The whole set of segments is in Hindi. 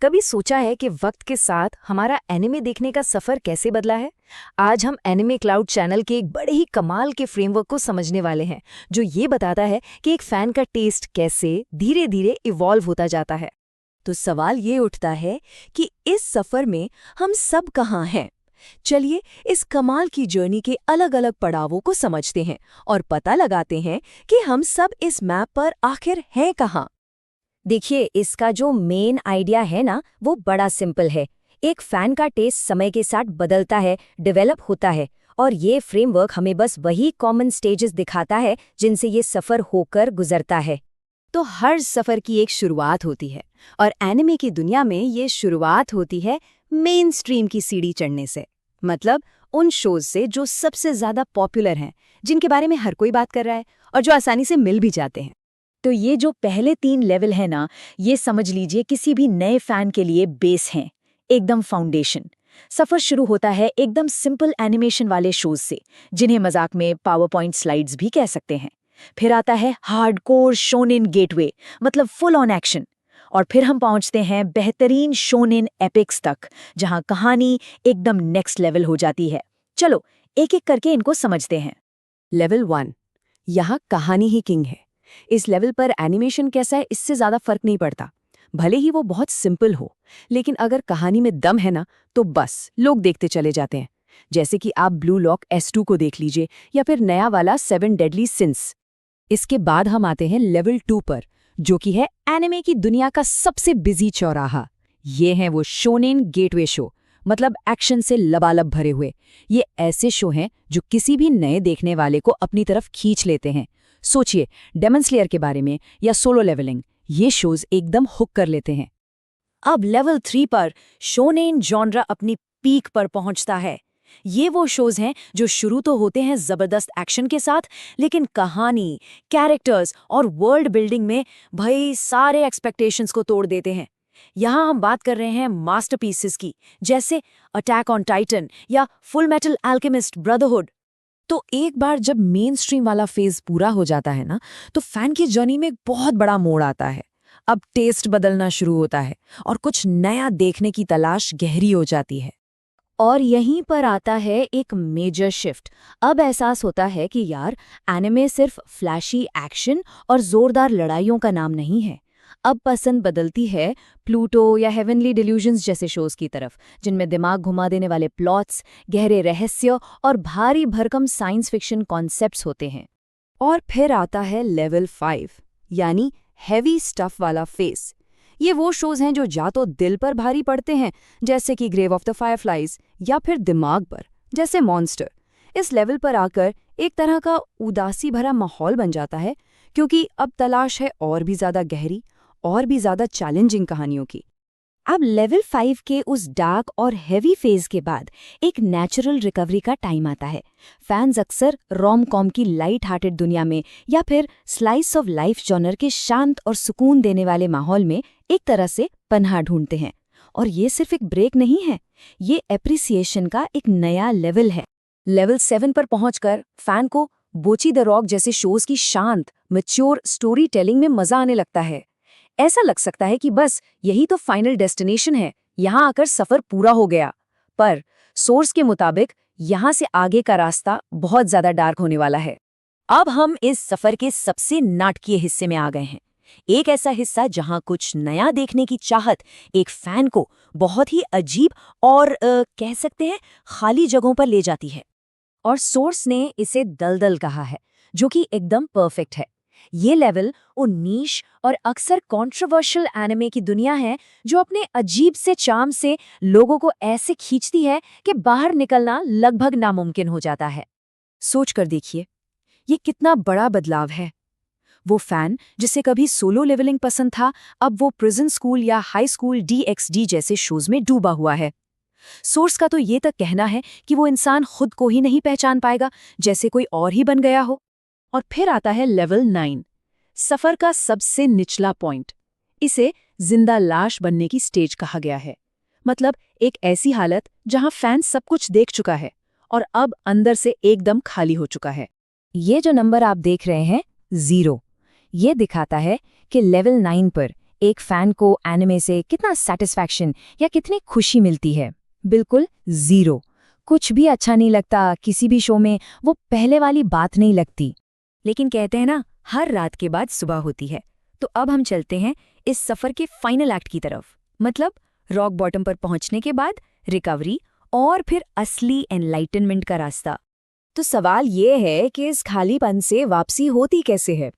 कभी सोचा है कि वक्त के साथ हमारा एनिमे देखने का सफर कैसे बदला है? आज हम एनिमे क्लाउड चैनल के एक बड़े ही कमाल के फ्रेमवर्क को समझने वाले हैं, जो ये बताता है कि एक फैन का टेस्ट कैसे धीरे धीरे इवॉल्व होता जाता है। तो सवाल ये उठता है कि इस सफर में हम सब कहाँ हैं? चलिए इस कमाल की जर्नी के अलग अलग पड़ावों को समझते हैं और पता लगाते हैं कि हम सब इस मैप पर आखिर हैं कहाँ। देखिए, इसका जो मेन आइडिया है ना, वो बड़ा सिंपल है। एक फैन का टेस्ट समय के साथ बदलता है, डेवलप होता है, और ये फ्रेमवर्क हमें बस वही कॉमन स्टेजेस दिखाता है जिनसे ये सफ़र होकर गुजरता है। तो हर सफर की एक शुरुआत होती है और एनिमे की दुनिया में ये शुरुआत होती है मेन स्ट्रीम की सीढ़ी चढ़ने से। मतलब उन शोज से जो सबसे ज्यादा पॉपुलर हैं, जिनके बारे में हर कोई बात कर रहा है और जो आसानी से मिल भी जाते हैं। तो ये जो पहले 3 लेवल है ना, ये समझ लीजिए किसी भी नए फैन के लिए बेस हैं, एकदम फाउंडेशन। सफ़र शुरू होता है एकदम सिंपल एनिमेशन वाले शोज से, जिन्हें मजाक में पावर पॉइंट स्लाइड्स भी कह सकते हैं। फिर आता है हार्डकोर शोनेन गेटवे, मतलब फुल ऑन एक्शन। और फिर हम पहुंचते हैं बेहतरीन शोनेन एपिक्स तक, जहां कहानी एकदम नेक्स्ट लेवल हो जाती है। चलो एक एक करके इनको समझते हैं। लेवल 1, यहाँ कहानी ही किंग है। इस लेवल पर एनिमेशन कैसा है इससे ज्यादा फर्क नहीं पड़ता, भले ही वो बहुत सिंपल हो, लेकिन अगर कहानी में दम है ना, तो बस लोग देखते चले जाते हैं। जैसे कि आप ब्लू लॉक S2 को देख लीजिए, या फिर नया वाला 7 डेडली सिंस। इसके बाद हम आते हैं लेवल 2 पर, जो कि है एनिमे की दुनिया का सबसे बिजी चौराहा। ये हैं वो शोनेन गेटवे शो, मतलब एक्शन से लबालब भरे हुए। ये ऐसे शो हैं जो किसी भी नए देखने वाले को अपनी तरफ खींच लेते हैं। सोचिए डेमन स्लेयर के बारे में या सोलो लेवलिंग, ये शोज एकदम हुक कर लेते हैं। अब लेवल 3 पर शोनेन जॉनरा अपनी पीक पर पहुंचता है। ये वो शोज हैं जो शुरू तो होते हैं जबरदस्त एक्शन के साथ, लेकिन कहानी, कैरेक्टर्स और वर्ल्ड बिल्डिंग में भाई सारे एक्सपेक्टेशंस को तोड़ देते हैं। यहाँ हम बात कर रहे हैं मास्टरपीसेस की, जैसे अटैक ऑन टाइटन या फुल मेटल अल्केमिस्ट ब्रदरहुड। तो एक बार जब मेन स्ट्रीम वाला फेज पूरा हो जाता है ना, तो फैन की जर्नी में एक बहुत बड़ा मोड़ आता है। अब टेस्ट बदलना शुरू होता है और कुछ नया देखने की तलाश गहरी हो जाती है। और यहीं पर आता है एक मेजर शिफ्ट। अब एहसास होता है कि यार, एनिमे सिर्फ फ्लैशी एक्शन और जोरदार लड़ाइयों का नाम नहीं है। अब पसंद बदलती है प्लूटो या हेवनली डिल्यूजन्स जैसे शोज की तरफ, जिनमें दिमाग घुमा देने वाले प्लॉट्स, गहरे रहस्य और भारी भरकम साइंस फिक्शन कॉन्सेप्ट्स होते हैं। और फिर आता है लेवल 5, यानी हैवी स्टफ वाला फेस। ये वो शोज हैं जो या तो दिल पर भारी पड़ते हैं, जैसे कि ग्रेव ऑफ द फायरफ्लाइज, या फिर दिमाग पर, जैसे मॉन्स्टर। इस लेवल पर आकर एक तरह का उदासी भरा माहौल बन जाता है, क्योंकि अब तलाश है और भी ज्यादा गहरी और भी ज्यादा चैलेंजिंग कहानियों की। अब लेवल 5 के उस डार्क और हेवी फेज के बाद एक नेचुरल रिकवरी का टाइम आता है। फैंस अक्सर रोम कॉम की लाइट हार्टेड दुनिया में या फिर स्लाइस ऑफ लाइफ जॉनर के शांत और सुकून देने वाले माहौल में एक तरह से पनाह ढूंढते हैं। और ये सिर्फ एक ब्रेक नहीं है, ये एप्रिसिएशन का एक नया लेवल है। लेवल 7 पर पहुंचकर फैन को बोची द रॉक जैसे शोज की शांत, मैच्योर स्टोरी टेलिंग में मजा आने लगता है। ऐसा लग सकता है कि बस यही तो फाइनल डेस्टिनेशन है, यहाँ आकर सफर पूरा हो गया। पर सोर्स के मुताबिक यहाँ से आगे का रास्ता बहुत ज्यादा डार्क होने वाला है। अब हम इस सफर के सबसे नाटकीय हिस्से में आ गए हैं। एक ऐसा हिस्सा जहाँ कुछ नया देखने की चाहत एक फैन को बहुत ही अजीब और कह सकते हैं खाली जगहों पर ले जाती है। और सोर्स ने इसे दलदल कहा है, जो कि एकदम परफेक्ट है। ये लेवल वो नीश और अक्सर कंट्रोवर्शियल एनिमे की दुनिया है, जो अपने अजीब से चार्म से लोगों को ऐसे खींचती है कि बाहर निकलना लगभग नामुमकिन हो जाता है। सोच कर देखिए, ये कितना बड़ा बदलाव है। वो फैन जिसे कभी सोलो लेवलिंग पसंद था, अब वो प्रिजन स्कूल या हाई स्कूल DxD जैसे शोज में डूबा हुआ है। सोर्स का तो ये तक कहना है कि वो इंसान खुद को ही नहीं पहचान पाएगा, जैसे कोई और ही बन गया हो। और फिर आता है लेवल 9, सफर का सबसे निचला पॉइंट। इसे जिंदा लाश बनने की स्टेज कहा गया है। मतलब एक ऐसी हालत जहां फैन सब कुछ देख चुका है और अब अंदर से एकदम खाली हो चुका है। ये जो नंबर आप देख रहे हैं, 0, ये दिखाता है कि लेवल 9 पर एक फैन को एनिमे से कितना सेटिस्फैक्शन या कितनी खुशी मिलती है? बिल्कुल ज़ीरो। कुछ भी अच्छा नहीं लगता, किसी भी शो में वो पहले वाली बात नहीं लगती। लेकिन कहते हैं ना, हर रात के बाद सुबह होती है। तो अब हम चलते हैं इस सफ़र के फाइनल एक्ट की तरफ, मतलब रॉक बॉटम पर पहुंचने के बाद रिकवरी और फिर असली एनलाइटनमेंट का रास्ता। तो सवाल ये है कि इस खालीपन से वापसी होती कैसे है?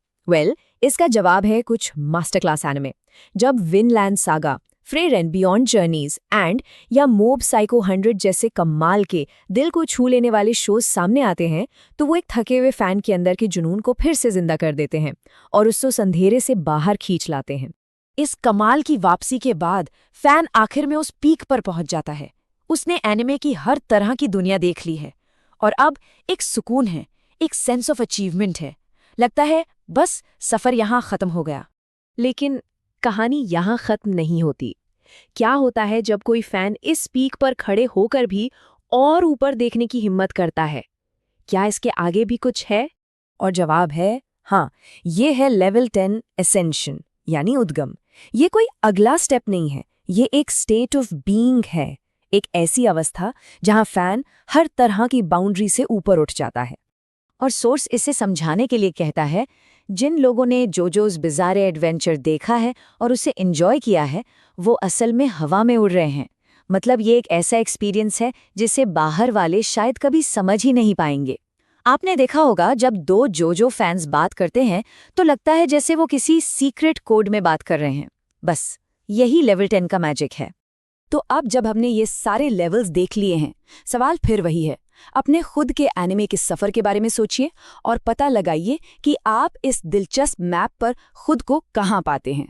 इसका जवाब है कुछ मास्टर क्लास एनिमे। जब Vinland saga, Frere and beyond journeys and या मोब साइको 100 जैसे कमाल के दिल को छू लेने वाले शोज सामने आते हैं, तो वो एक थके हुए फैन के अंदर के जुनून को फिर से जिंदा कर देते हैं और उसको अंधेरे से बाहर खींच लाते हैं। इस कमाल की वापसी के बाद फैन आखिर में उस पीक पर पहुंच जाता है। उसने एनिमे की हर तरह की दुनिया देख ली है और अब एक सुकून है, एक सेंस ऑफ अचीवमेंट है। लगता है बस सफ़र यहाँ ख़त्म हो गया। लेकिन कहानी यहाँ खत्म नहीं होती। क्या होता है जब कोई फैन इस पीक पर खड़े होकर भी और ऊपर देखने की हिम्मत करता है? क्या इसके आगे भी कुछ है? और जवाब है हाँ, ये है लेवल 10 एसेंशन यानी उद्गम। ये कोई अगला स्टेप नहीं है, ये एक स्टेट ऑफ बीइंग है, एक ऐसी अवस्था जहां फैन हर तरह की बाउंड्री से ऊपर उठ जाता है। और सोर्स इसे समझाने के लिए कहता है, जिन लोगों ने जोजोस बिज़ारे एडवेंचर देखा है और उसे एंजॉय किया है, वो असल में हवा में उड़ रहे हैं। मतलब ये एक ऐसा एक्सपीरियंस है जिसे बाहर वाले शायद कभी समझ ही नहीं पाएंगे। आपने देखा होगा, जब दो जोजो फैंस बात करते हैं तो लगता है जैसे वो किसी सीक्रेट कोड में बात कर रहे हैं। बस यही लेवल 10 का मैजिक है। तो अब जब हमने ये सारे लेवल्स देख लिए हैं, सवाल फिर वही है, अपने खुद के एनिमे के सफ़र के बारे में सोचिए और पता लगाइए कि आप इस दिलचस्प मैप पर खुद को कहाँ पाते हैं।